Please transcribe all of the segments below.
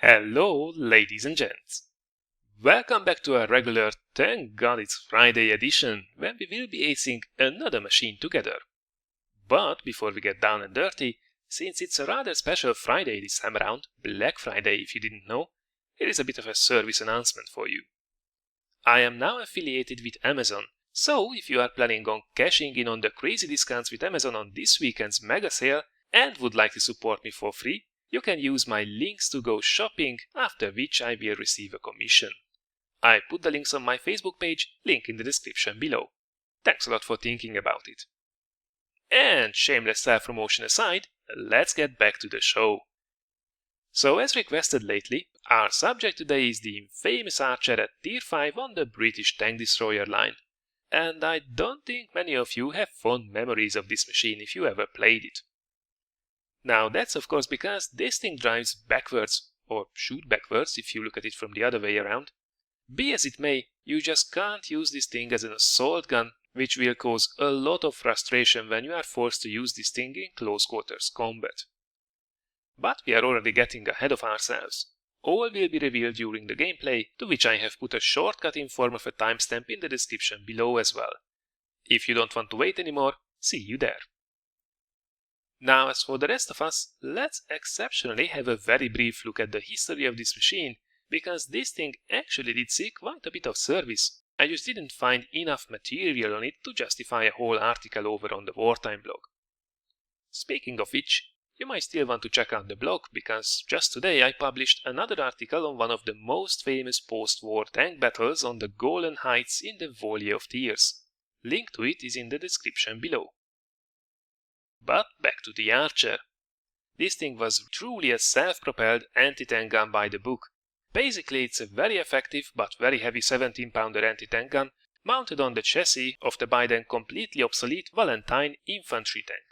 Hello, ladies and gents. Welcome back to our regular Thank God It's Friday edition, when we will be acing another machine together. But before we get down and dirty, since it's a rather special Friday this time around, Black Friday if you didn't know, here is a bit of a service announcement for you. I am now affiliated with Amazon, so if you are planning on cashing in on the crazy discounts with Amazon on this weekend's mega sale and would like to support me for free, you can use my links to go shopping, after which I will receive a commission. I put the links on my Facebook page, link in the description below. Thanks a lot for thinking about it. And shameless self-promotion aside, let's get back to the show. So as requested lately, our subject today is the infamous Archer at Tier 5 on the British tank destroyer line. And I don't think many of you have fond memories of this machine if you ever played it. Now that's of course because this thing drives backwards, or shoot backwards if you look at it from the other way around. Be as it may, you just can't use this thing as an assault gun, which will cause a lot of frustration when you are forced to use this thing in close quarters combat. But we are already getting ahead of ourselves. All will be revealed during the gameplay, to which I have put a shortcut in form of a timestamp in the description below as well. If you don't want to wait anymore, see you there. Now as for the rest of us, let's exceptionally have a very brief look at the history of this machine, because this thing actually did see quite a bit of service. I just didn't find enough material on it to justify a whole article over on the Wartime blog. Speaking of which, you might still want to check out the blog, because just today I published another article on one of the most famous post-war tank battles on the Golan Heights in the Valley of Tears. Link to it is in the description below. But back to the Archer. This thing was truly a self-propelled anti-tank gun by the book. Basically it's a very effective but very heavy 17-pounder anti-tank gun mounted on the chassis of the by then completely obsolete Valentine infantry tank.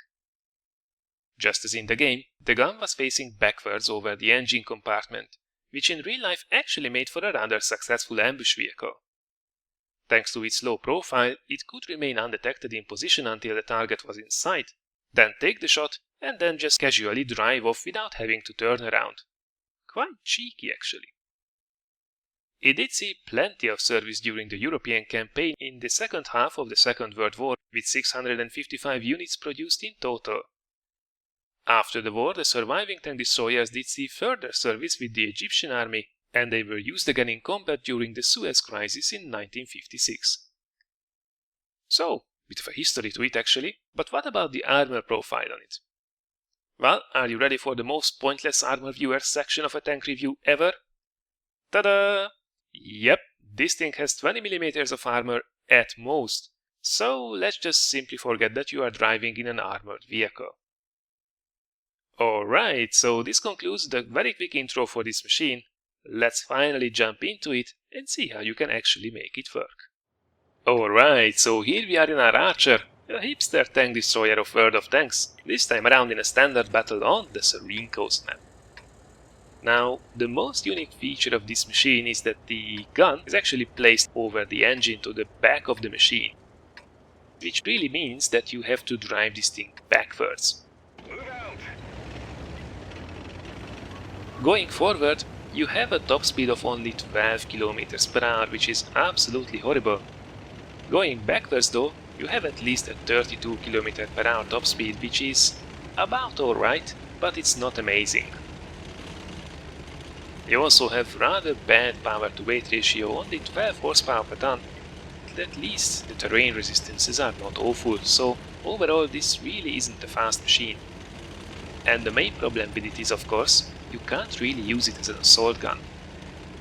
Just as in the game, the gun was facing backwards over the engine compartment, which in real life actually made for a rather successful ambush vehicle. Thanks to its low profile, it could remain undetected in position until the target was in sight, then take the shot and then just casually drive off without having to turn around. Quite cheeky actually. It did see plenty of service during the European campaign in the second half of the Second World War, with 655 units produced in total. After the war, the surviving tank destroyers did see further service with the Egyptian army, and they were used again in combat during the Suez Crisis in 1956. So, bit of a history to it actually, but what about the armor profile on it? Well, are you ready for the most pointless armor viewers section of a tank review ever? Ta-da! Yep, this thing has 20mm of armor at most, so let's just simply forget that you are driving in an armored vehicle. Alright, so this concludes the very quick intro for this machine. Let's finally jump into it and see how you can actually make it work. Alright, so here we are in our Archer, a hipster tank destroyer of World of Tanks, this time around in a standard battle on the Serene Coast map. Now, the most unique feature of this machine is that the gun is actually placed over the engine to the back of the machine, which really means that you have to drive this thing backwards. Going forward, you have a top speed of only 12 km per hour, which is absolutely horrible. Going backwards though, you have at least a 32 km per hour top speed, which is about alright, but it's not amazing. You also have rather bad power to weight ratio, only 12 horsepower per ton, but at least the terrain resistances are not awful, so overall this really isn't a fast machine. And the main problem with it is of course, you can't really use it as an assault gun.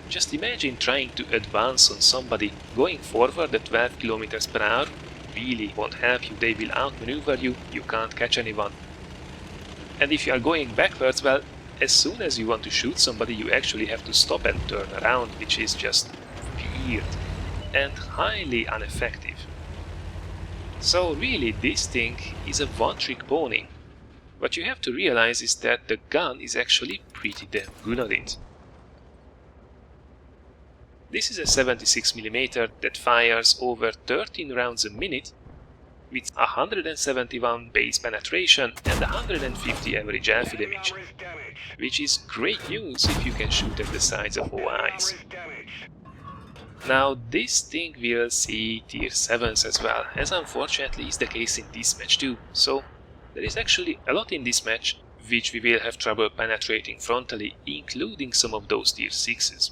Just imagine trying to advance on somebody. Going forward at 12 km per hour really won't help you, they will outmaneuver you, you can't catch anyone. And if you are going backwards, well, as soon as you want to shoot somebody you actually have to stop and turn around, which is just weird and highly ineffective. So really this thing is a one-trick pony. What you have to realize is that the gun is actually pretty damn good at it. This is a 76mm that fires over 13 rounds a minute, with 171 base penetration and 150 average alpha damage, which is great news if you can shoot at the sides of OIs. Now this thing will see tier 7s as well, as unfortunately is the case in this match too, so there is actually a lot in this match which we will have trouble penetrating frontally, including some of those tier 6s.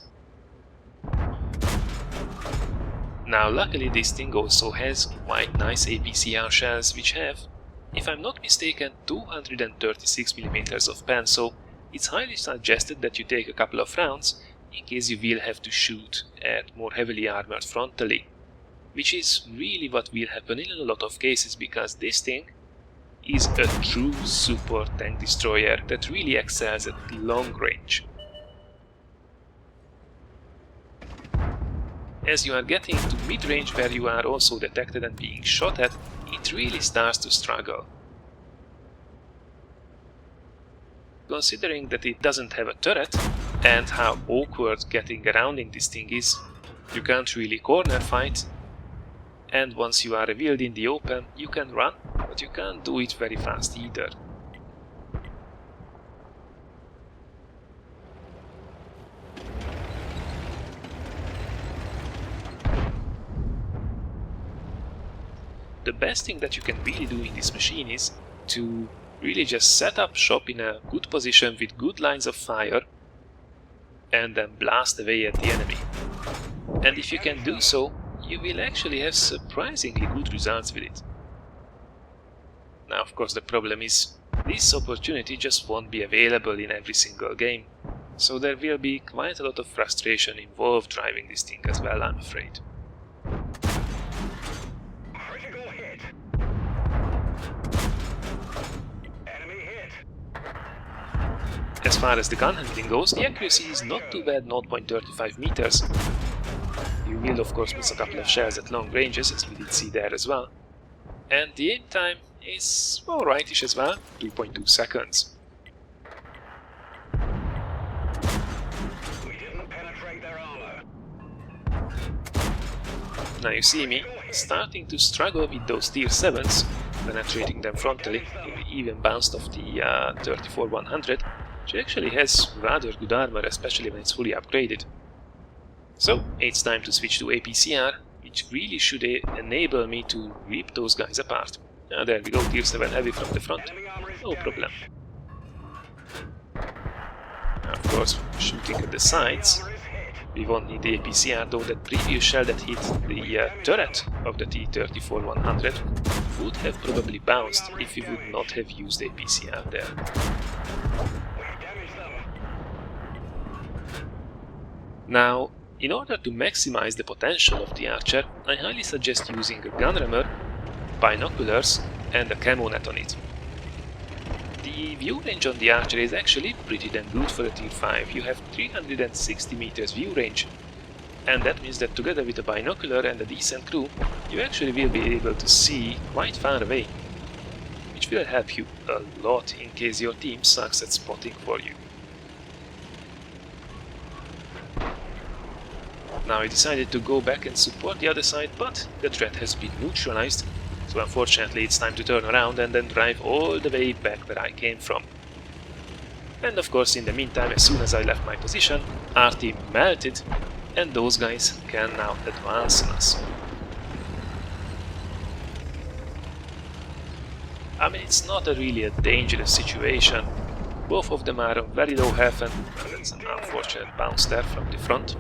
Now luckily this thing also has quite nice APCR shells which have, if I'm not mistaken, 236mm of pen, so it's highly suggested that you take a couple of rounds in case you will have to shoot at more heavily armored frontally, which is really what will happen in a lot of cases, because this thing is a true support tank destroyer that really excels at long range. As you are getting to mid-range where you are also detected and being shot at, it really starts to struggle. Considering that it doesn't have a turret, and how awkward getting around in this thing is, you can't really corner fight, and once you are revealed in the open, you can run, but you can't do it very fast either. The best thing that you can really do in this machine is to really just set up shop in a good position with good lines of fire and then blast away at the enemy. And if you can do so, you will actually have surprisingly good results with it. Now of course the problem is, this opportunity just won't be available in every single game, so there will be quite a lot of frustration involved driving this thing as well, I'm afraid. As far as the gun handling goes, the accuracy is not too bad, 0.35 meters. You will of course miss a couple of shells at long ranges, as we did see there as well. And the aim time is alrightish as well, 2.2 seconds. Now you see me starting to struggle with those tier 7s, penetrating them frontally. We even bounced off the 34-100, which actually has rather good armor, especially when it's fully upgraded. So it's time to switch to APCR, which really should enable me to rip those guys apart. There we go, tier 7 heavy from the front, no problem. Of course, shooting at the sides. We won't need the APCR, though that previous shell that hit the turret of the T-34-100 would have probably bounced if we would not have used the APCR there. Now, in order to maximize the potential of the archer, I highly suggest using a gun rammer, binoculars and a camo net on it. The view range on the archer is actually pretty damn good for a tier 5. You have 360 meters view range, and that means that together with a binocular and a decent crew, you actually will be able to see quite far away, which will help you a lot in case your team sucks at spotting for you. Now I decided to go back and support the other side, but the threat has been neutralized, so unfortunately it's time to turn around and then drive all the way back where I came from. And of course in the meantime, as soon as I left my position, our team melted, and those guys can now advance on us. I mean, it's not really a dangerous situation. Both of them are on very low health, and that's an unfortunate bounce there from the front.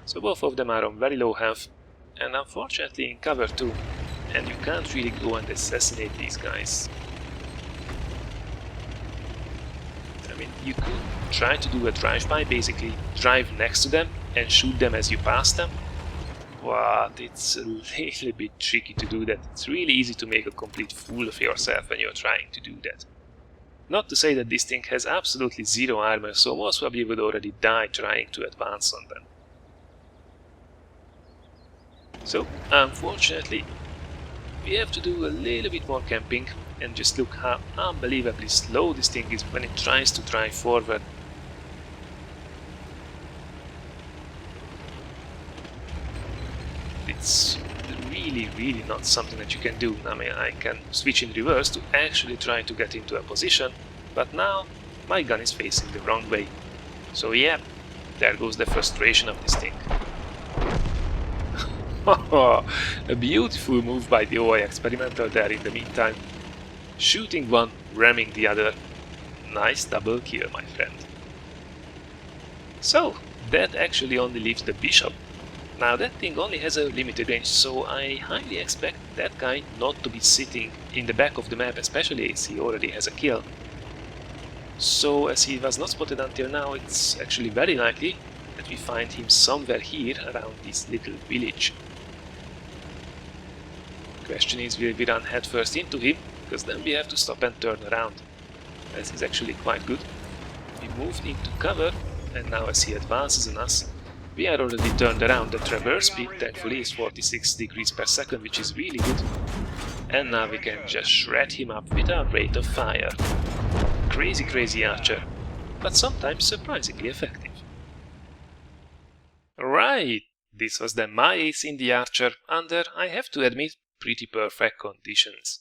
So both of them are on very low health, and unfortunately in cover too, and you can't really go and assassinate these guys. I mean, you could try to do a drive-by, basically drive next to them and shoot them as you pass them, but it's a little bit tricky to do that. It's really easy to make a complete fool of yourself when you're trying to do that. Not to say that this thing has absolutely zero armor, so most probably would already die trying to advance on them. So, unfortunately, we have to do a little bit more camping and just look how unbelievably slow this thing is when it tries to drive forward. It's really not something that you can do. I mean, I can switch in reverse to actually try to get into a position, but now my gun is facing the wrong way. So yeah, there goes the frustration of this thing. A beautiful move by the OI experimental there in the meantime. Shooting one, ramming the other. Nice double kill, my friend. So, that actually only leaves the bishop. Now that thing only has a limited range, so I highly expect that guy not to be sitting in the back of the map, especially as he already has a kill. So as he was not spotted until now, it's actually very likely that we find him somewhere here around this little village. Question is, will we run headfirst into him? Because then we have to stop and turn around. This is actually quite good. We moved into cover, and now as he advances on us, we are already turned around. The traverse speed thankfully is 46 degrees per second, which is really good. And now we can just shred him up with our rate of fire. Crazy archer, but sometimes surprisingly effective. Right, this was then my ace in the archer under, I have to admit, pretty perfect conditions.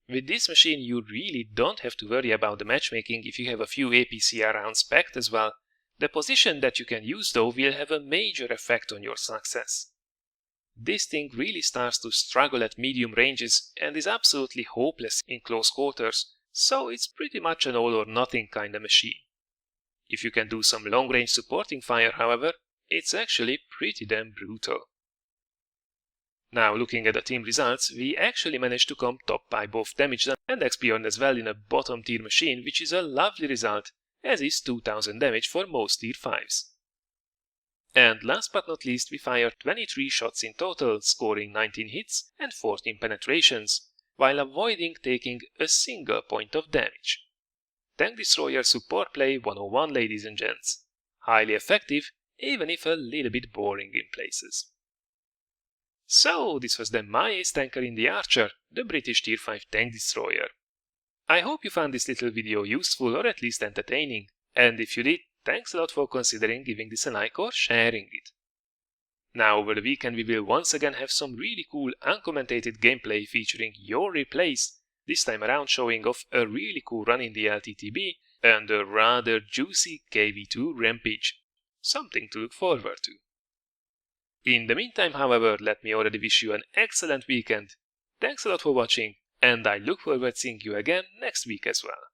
With this machine you really don't have to worry about the matchmaking if you have a few APCR rounds packed as well. The position that you can use though will have a major effect on your success. This thing really starts to struggle at medium ranges and is absolutely hopeless in close quarters, so it's pretty much an all or nothing kind of machine. If you can do some long range supporting fire, however, it's actually pretty damn brutal. Now looking at the team results, we actually managed to come top by both damage and XP earned as well in a bottom tier machine, which is a lovely result, as is 2000 damage for most tier 5s. And last but not least, we fired 23 shots in total, scoring 19 hits and 14 penetrations, while avoiding taking a single point of damage. Tank Destroyer support play 101, ladies and gents. Highly effective, even if a little bit boring in places. So, this was then my ace tanker in the Archer, the British Tier 5 Tank Destroyer. I hope you found this little video useful or at least entertaining, and if you did, thanks a lot for considering giving this a like or sharing it. Now over the weekend we will once again have some really cool uncommentated gameplay featuring your replays, this time around showing off a really cool run in the LTTB and a rather juicy KV2 rampage. Something to look forward to. In the meantime, however, let me already wish you an excellent weekend. Thanks a lot for watching, and I look forward to seeing you again next week as well.